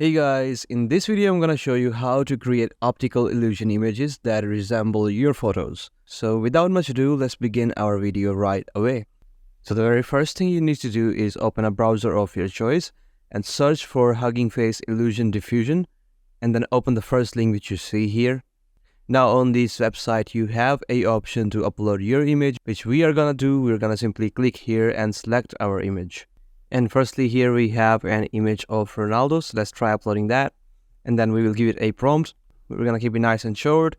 Hey guys, in this video I'm gonna show you how to create optical illusion images that resemble your photos. So without much ado, let's begin our video right away. So the very first thing you need to do is open a browser of your choice and search for Hugging Face Illusion Diffusion, and then open the first link which you see here. Now on this website you have a option to upload your image, which we are gonna do. We're gonna simply click here and select our image. And firstly, here we have an image of Ronaldo, so let's try uploading that. And then we will give it a prompt. We're gonna keep it nice and short.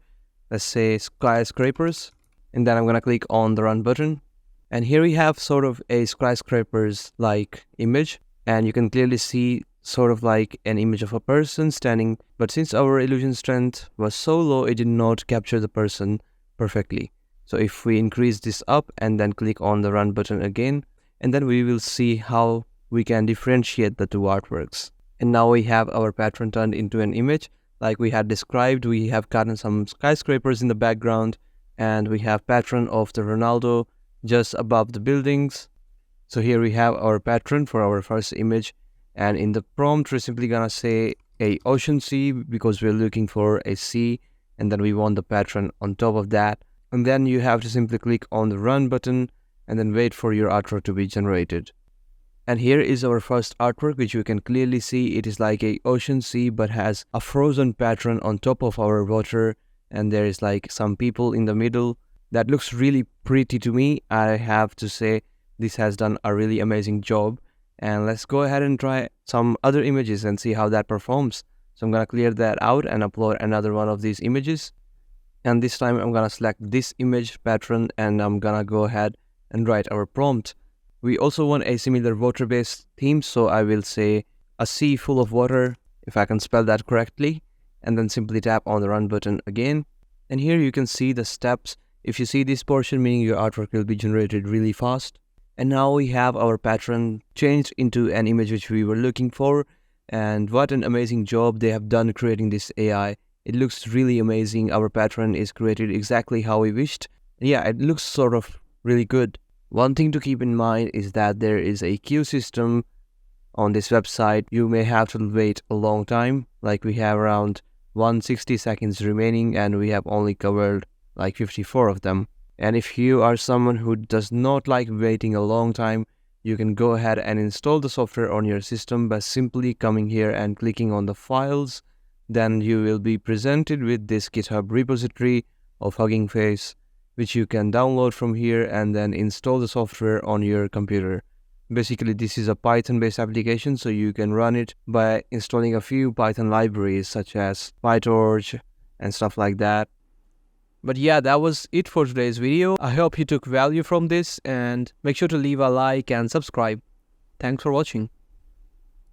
Let's say skyscrapers. And then I'm gonna click on the run button. And here we have sort of a skyscrapers like image. And you can clearly see sort of like an image of a person standing. But since our illusion strength was so low, it did not capture the person perfectly. So if we increase this up and then click on the run button again, and then we will see how we can differentiate the two artworks. And now we have our pattern turned into an image. Like we had described, we have gotten some skyscrapers in the background, and we have pattern of the Ronaldo just above the buildings. So here we have our pattern for our first image, and in the prompt we're simply gonna say a ocean sea because we're looking for a sea, and then we want the pattern on top of that. And then you have to simply click on the run button and then wait for your artwork to be generated. And here is our first artwork, which you can clearly see it is like a ocean sea but has a frozen pattern on top of our water, and there is like some people in the middle. That looks really pretty to me. I have to say this has done a really amazing job. And let's go ahead and try some other images and see how that performs. So I'm gonna clear that out and upload another one of these images. And this time I'm gonna select this image pattern and I'm gonna go ahead and write our prompt. We also want a similar water-based theme, so I will say a sea full of water, if I can spell that correctly, and then simply tap on the run button again. And here you can see the steps. If you see this portion, meaning your artwork will be generated really fast. And now we have our pattern changed into an image which we were looking for, and what an amazing job they have done creating this AI. It looks really amazing. Our pattern is created exactly how we wished. Yeah, it looks sort of really good. One thing to keep in mind is that there is a queue system on this website. You may have to wait a long time, like we have around 160 seconds remaining and we have only covered like 54 of them. And if you are someone who does not like waiting a long time, you can go ahead and install the software on your system by simply coming here and clicking on the files. Then you will be presented with this GitHub repository of Hugging Face, which you can download from here and then install the software on your computer. Basically, this is a Python-based application, so you can run it by installing a few Python libraries such as PyTorch and stuff like that. But yeah, that was it for today's video. I hope you took value from this, and make sure to leave a like and subscribe. Thanks for watching.